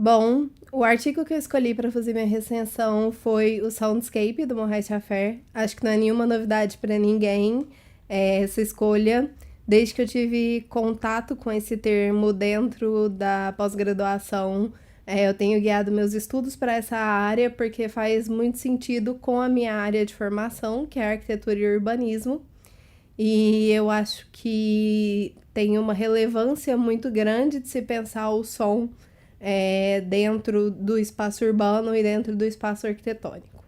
Bom, o artigo que eu escolhi para fazer minha recensão foi o Soundscape, do Moray Xafer. Acho que não é nenhuma novidade para ninguém essa escolha, desde que eu tive contato com esse termo dentro da pós-graduação. Eu tenho guiado meus estudos para essa área porque faz muito sentido com a minha área de formação, que é arquitetura e urbanismo. E eu acho que tem uma relevância muito grande de se pensar o som dentro do espaço urbano e dentro do espaço arquitetônico.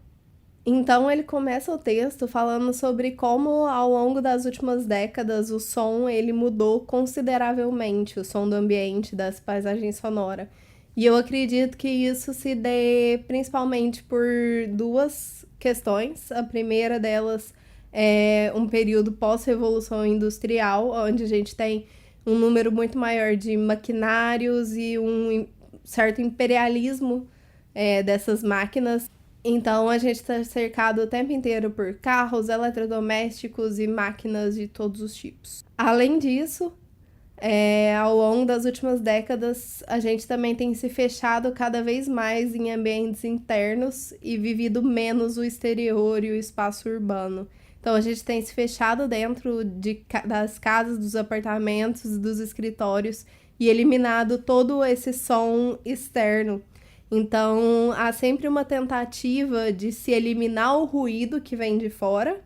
Então ele começa o texto falando sobre como ao longo das últimas décadas o som ele mudou consideravelmente, o som do ambiente, das paisagens sonoras. E eu acredito que isso se dê principalmente por duas questões. A primeira delas é um período pós-revolução industrial, onde a gente tem um número muito maior de maquinários e um certo imperialismo dessas máquinas. Então a gente está cercado o tempo inteiro por carros, eletrodomésticos e máquinas de todos os tipos. Além disso, ao longo das últimas décadas, a gente também tem se fechado cada vez mais em ambientes internos e vivido menos o exterior e o espaço urbano. Então a gente tem se fechado dentro das casas, dos apartamentos, dos escritórios e eliminado todo esse som externo. Então há sempre uma tentativa de se eliminar o ruído que vem de fora,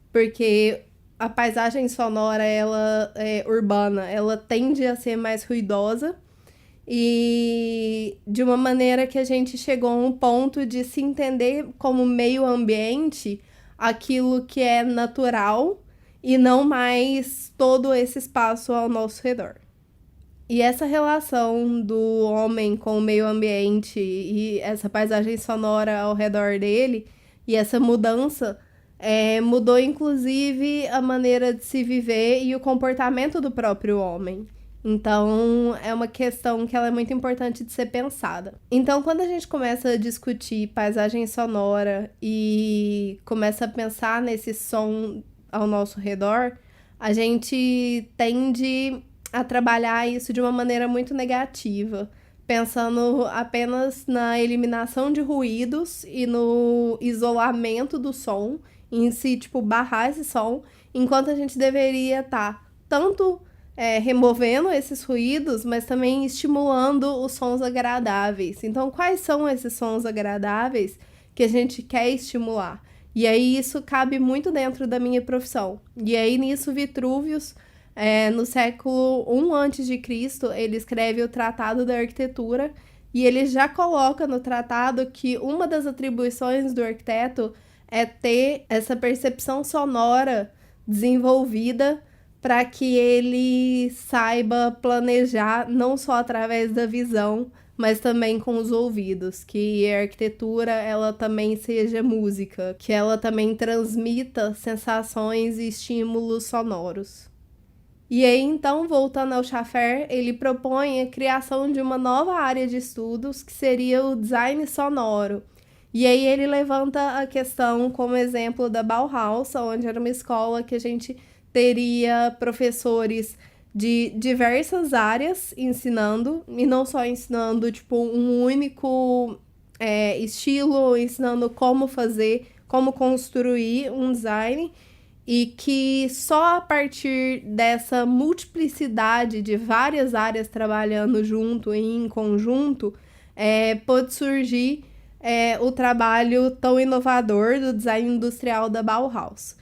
porque a paisagem sonora urbana, ela tende a ser mais ruidosa e de uma maneira que a gente chegou a um ponto de se entender como meio ambiente aquilo que é natural e não mais todo esse espaço ao nosso redor. E essa relação do homem com o meio ambiente e essa paisagem sonora ao redor dele e essa mudança mudou inclusive a maneira de se viver e o comportamento do próprio homem. Então, é uma questão que ela é muito importante de ser pensada. Então, quando a gente começa a discutir paisagem sonora e começa a pensar nesse som ao nosso redor, a gente tende a trabalhar isso de uma maneira muito negativa, pensando apenas na eliminação de ruídos e no isolamento do som, em si, tipo, barrar esse som, enquanto a gente deveria estar tanto removendo esses ruídos, mas também estimulando os sons agradáveis. Então, quais são esses sons agradáveis que a gente quer estimular? E aí, isso cabe muito dentro da minha profissão. E aí, nisso, Vitruvius, no século I a.C., ele escreve o Tratado da Arquitetura e ele já coloca no tratado que uma das atribuições do arquiteto é ter essa percepção sonora desenvolvida para que ele saiba planejar não só através da visão, mas também com os ouvidos, que a arquitetura ela também seja música, que ela também transmita sensações e estímulos sonoros. E aí, então, voltando ao Xafer, ele propõe a criação de uma nova área de estudos, que seria o design sonoro. E aí ele levanta a questão como exemplo da Bauhaus, onde era uma escola que a gente teria professores de diversas áreas ensinando, e não só ensinando tipo um único estilo, ensinando como fazer, como construir um design, e que só a partir dessa multiplicidade de várias áreas trabalhando junto e em conjunto pôde surgir o trabalho tão inovador do design industrial da Bauhaus.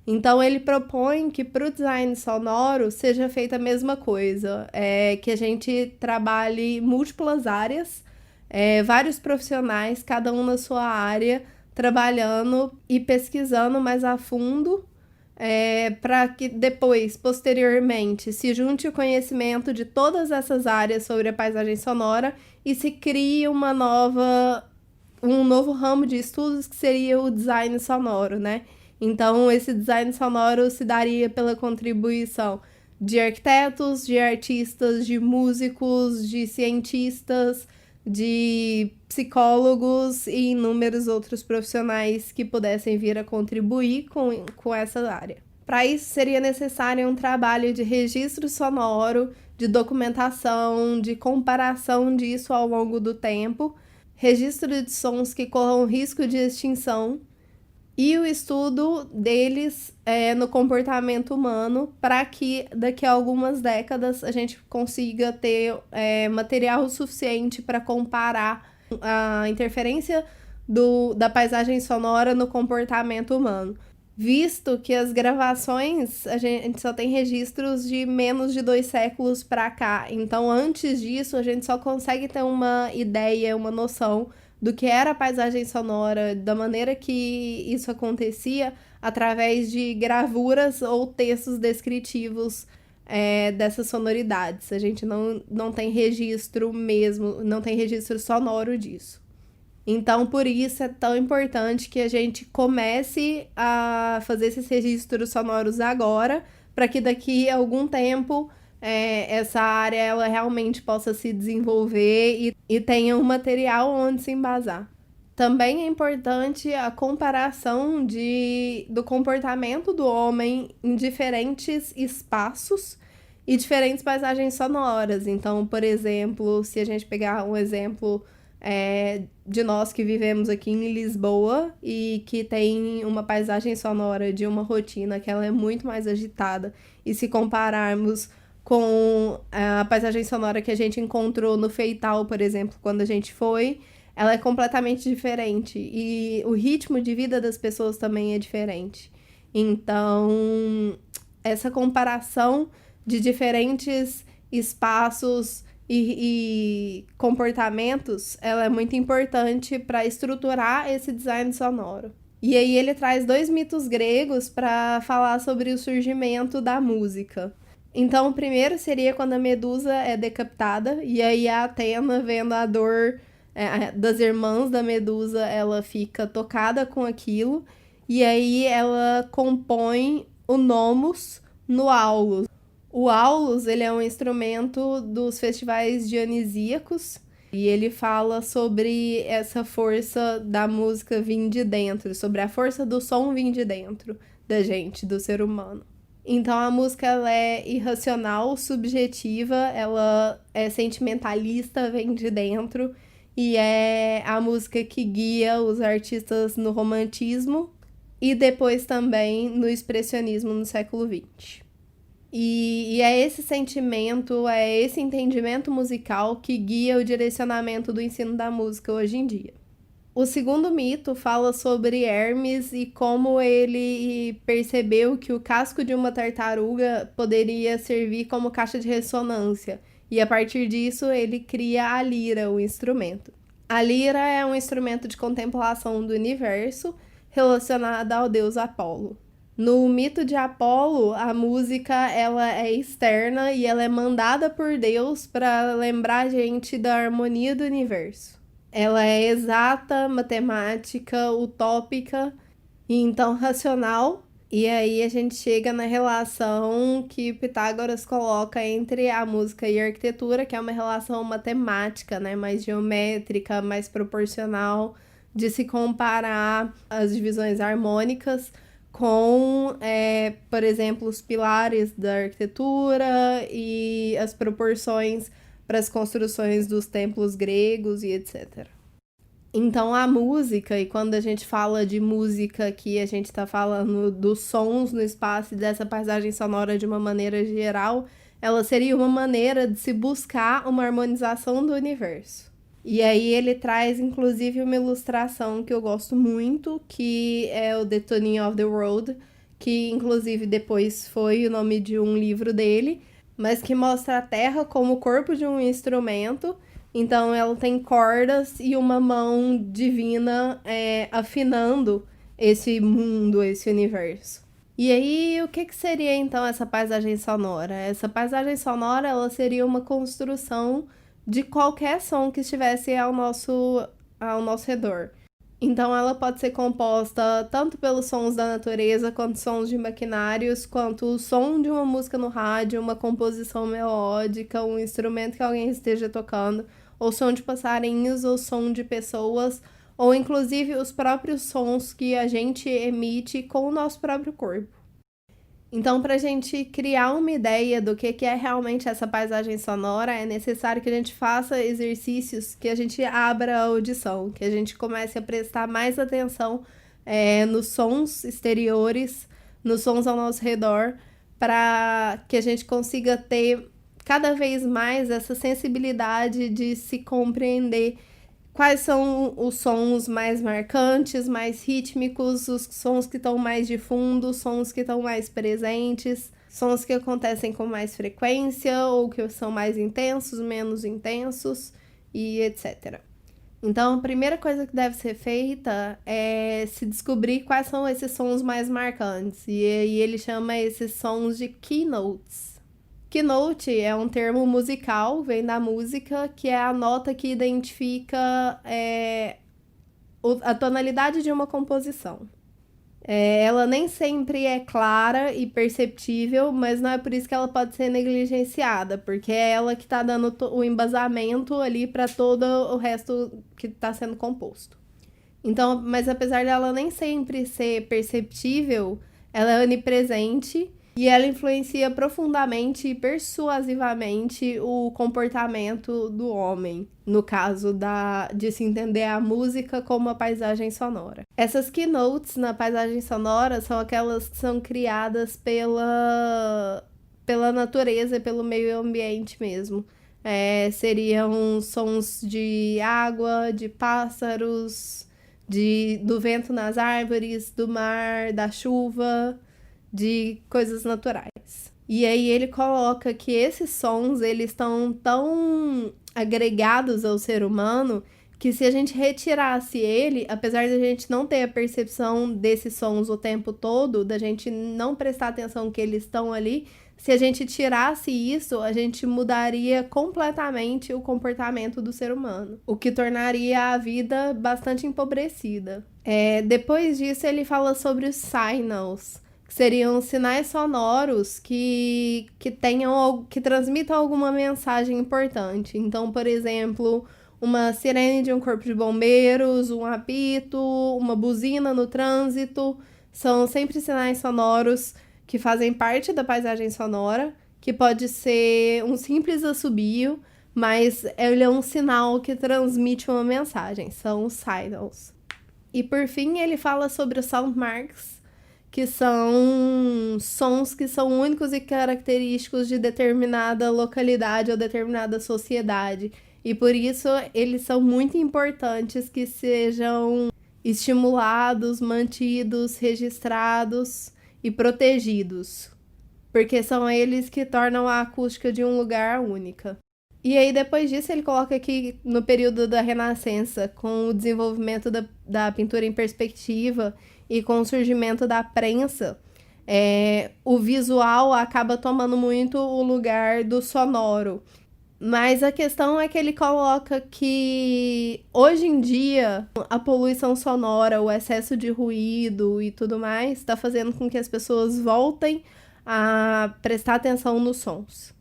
Então, ele propõe que para o design sonoro seja feita a mesma coisa, que a gente trabalhe múltiplas áreas, vários profissionais, cada um na sua área, trabalhando e pesquisando mais a fundo, para que depois, posteriormente, se junte o conhecimento de todas essas áreas sobre a paisagem sonora e se crie um novo ramo de estudos que seria o design sonoro, né? Então, esse design sonoro se daria pela contribuição de arquitetos, de artistas, de músicos, de cientistas, de psicólogos e inúmeros outros profissionais que pudessem vir a contribuir com essa área. Para isso, seria necessário um trabalho de registro sonoro, de documentação, de comparação disso ao longo do tempo, registro de sons que corram risco de extinção e o estudo deles no comportamento humano para que daqui a algumas décadas a gente consiga ter material suficiente para comparar a interferência da paisagem sonora no comportamento humano. Visto que as gravações, a gente só tem registros de menos de 2 séculos para cá. Então, antes disso, a gente só consegue ter uma ideia, uma noção do que era a paisagem sonora, da maneira que isso acontecia, através de gravuras ou textos descritivos dessas sonoridades. A gente não tem registro mesmo, não tem registro sonoro disso. Então, por isso é tão importante que a gente comece a fazer esses registros sonoros agora, para que daqui a algum tempo essa área ela realmente possa se desenvolver e tenha um material onde se embasar. Também é importante a comparação do comportamento do homem em diferentes espaços e diferentes paisagens sonoras. Então, por exemplo, se a gente pegar um exemplo de nós que vivemos aqui em Lisboa e que tem uma paisagem sonora de uma rotina que ela é muito mais agitada, e se compararmos com a paisagem sonora que a gente encontrou no Feital, por exemplo, quando a gente foi, ela é completamente diferente e o ritmo de vida das pessoas também é diferente. Então, essa comparação de diferentes espaços e comportamentos, ela é muito importante para estruturar esse design sonoro. E aí ele traz 2 mitos gregos para falar sobre o surgimento da música. Então, o primeiro seria quando a Medusa é decapitada, e aí a Atena, vendo a dor das irmãs da Medusa, ela fica tocada com aquilo, e aí ela compõe o Nomos no Aulos. O aulos, ele é um instrumento dos festivais dionisíacos e ele fala sobre essa força da música vir de dentro, sobre a força do som vir de dentro da gente, do ser humano. Então a música ela é irracional, subjetiva, ela é sentimentalista, vem de dentro e é a música que guia os artistas no romantismo e depois também no expressionismo no século XX. E é esse sentimento, é esse entendimento musical que guia o direcionamento do ensino da música hoje em dia. O segundo mito fala sobre Hermes e como ele percebeu que o casco de uma tartaruga poderia servir como caixa de ressonância. E a partir disso ele cria a lira, o instrumento. A lira é um instrumento de contemplação do universo relacionado ao deus Apolo. No mito de Apolo, a música ela é externa e ela é mandada por Deus para lembrar a gente da harmonia do universo. Ela é exata, matemática, utópica e então racional. E aí a gente chega na relação que Pitágoras coloca entre a música e a arquitetura, que é uma relação matemática, né, mais geométrica, mais proporcional, de se comparar as divisões harmônicas com, por exemplo, os pilares da arquitetura e as proporções para as construções dos templos gregos e etc. Então, a música, e quando a gente fala de música aqui, a gente está falando dos sons no espaço e dessa paisagem sonora de uma maneira geral, ela seria uma maneira de se buscar uma harmonização do universo. E aí ele traz, inclusive, uma ilustração que eu gosto muito, que é o The Tuning of the World, que, inclusive, depois foi o nome de um livro dele, mas que mostra a Terra como o corpo de um instrumento. Então, ela tem cordas e uma mão divina afinando esse mundo, esse universo. E aí, o que seria, então, essa paisagem sonora? Essa paisagem sonora, ela seria uma construção de qualquer som que estivesse ao nosso redor. Então, ela pode ser composta tanto pelos sons da natureza, quanto sons de maquinários, quanto o som de uma música no rádio, uma composição melódica, um instrumento que alguém esteja tocando, ou som de passarinhos, ou som de pessoas, ou inclusive os próprios sons que a gente emite com o nosso próprio corpo. Então, para a gente criar uma ideia do que é realmente essa paisagem sonora, é necessário que a gente faça exercícios que a gente abra a audição, que a gente comece a prestar mais atenção nos sons exteriores, nos sons ao nosso redor, para que a gente consiga ter cada vez mais essa sensibilidade de se compreender quais são os sons mais marcantes, mais rítmicos, os sons que estão mais de fundo, os sons que estão mais presentes, sons que acontecem com mais frequência ou que são mais intensos, menos intensos e etc. Então, a primeira coisa que deve ser feita é se descobrir quais são esses sons mais marcantes. E aí ele chama esses sons de keynotes. Keynote é um termo musical, vem da música, que é a nota que identifica a tonalidade de uma composição. Ela nem sempre é clara e perceptível, mas não é por isso que ela pode ser negligenciada, porque é ela que está dando o embasamento ali para todo o resto que está sendo composto. Então, mas apesar dela nem sempre ser perceptível, ela é onipresente e ela influencia profundamente e persuasivamente o comportamento do homem, no caso de se entender a música como a paisagem sonora. Essas keynotes na paisagem sonora são aquelas que são criadas pela natureza e pelo meio ambiente mesmo. Seriam sons de água, de pássaros, do vento nas árvores, do mar, da chuva, de coisas naturais. E aí ele coloca que esses sons, eles estão tão agregados ao ser humano que se a gente retirasse ele, apesar de a gente não ter a percepção desses sons o tempo todo, da gente não prestar atenção que eles estão ali, se a gente tirasse isso, a gente mudaria completamente o comportamento do ser humano, o que tornaria a vida bastante empobrecida. Depois disso, ele fala sobre os signals, que seriam sinais sonoros que transmitam alguma mensagem importante. Então, por exemplo, uma sirene de um corpo de bombeiros, um apito, uma buzina no trânsito, são sempre sinais sonoros que fazem parte da paisagem sonora, que pode ser um simples assobio, mas ele é um sinal que transmite uma mensagem, são os signals. E por fim, ele fala sobre os soundmarks, que são sons que são únicos e característicos de determinada localidade ou determinada sociedade. E por isso eles são muito importantes que sejam estimulados, mantidos, registrados e protegidos, porque são eles que tornam a acústica de um lugar única. E aí depois disso ele coloca aqui no período da Renascença, com o desenvolvimento da pintura em perspectiva e com o surgimento da prensa, o visual acaba tomando muito o lugar do sonoro. Mas a questão é que ele coloca que hoje em dia a poluição sonora, o excesso de ruído e tudo mais está fazendo com que as pessoas voltem a prestar atenção nos sons.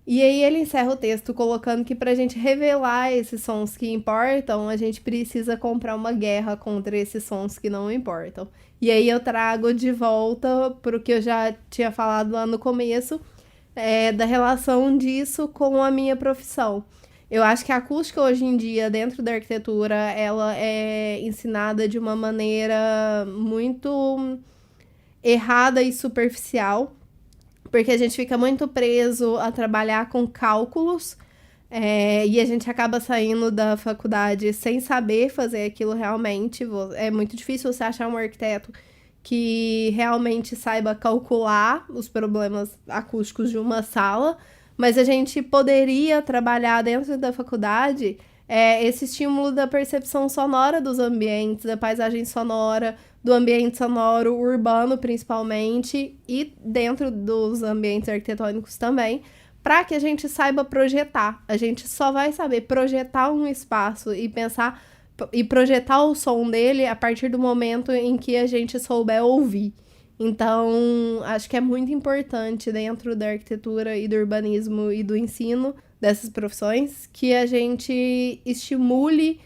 E aí ele encerra o texto colocando que para a gente revelar esses sons que importam, a gente precisa comprar uma guerra contra esses sons que não importam. E aí eu trago de volta para o que eu já tinha falado lá no começo, da relação disso com a minha profissão. Eu acho que a acústica hoje em dia, dentro da arquitetura, ela é ensinada de uma maneira muito errada e superficial, porque a gente fica muito preso a trabalhar com cálculos, e a gente acaba saindo da faculdade sem saber fazer aquilo realmente. É muito difícil você achar um arquiteto que realmente saiba calcular os problemas acústicos de uma sala, mas a gente poderia trabalhar dentro da faculdade esse estímulo da percepção sonora dos ambientes, da paisagem sonora, do ambiente sonoro urbano principalmente, e dentro dos ambientes arquitetônicos também, para que a gente saiba projetar. A gente só vai saber projetar um espaço e pensar e projetar o som dele a partir do momento em que a gente souber ouvir. Então, acho que é muito importante dentro da arquitetura e do urbanismo e do ensino dessas profissões que a gente estimule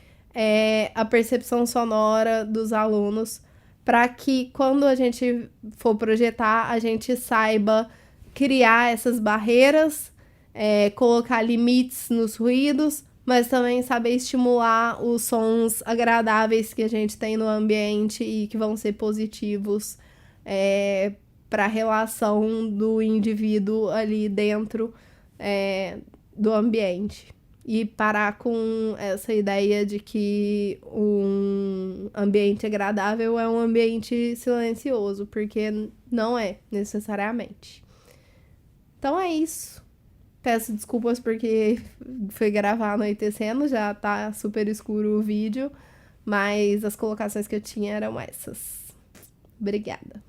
a percepção sonora dos alunos para que quando a gente for projetar, a gente saiba criar essas barreiras, colocar limites nos ruídos, mas também saber estimular os sons agradáveis que a gente tem no ambiente e que vão ser positivos para a relação do indivíduo ali dentro do ambiente. E parar com essa ideia de que um ambiente agradável é um ambiente silencioso, porque não é necessariamente. Então é isso. Peço desculpas porque foi gravar anoitecendo, já tá super escuro o vídeo, mas as colocações que eu tinha eram essas. Obrigada.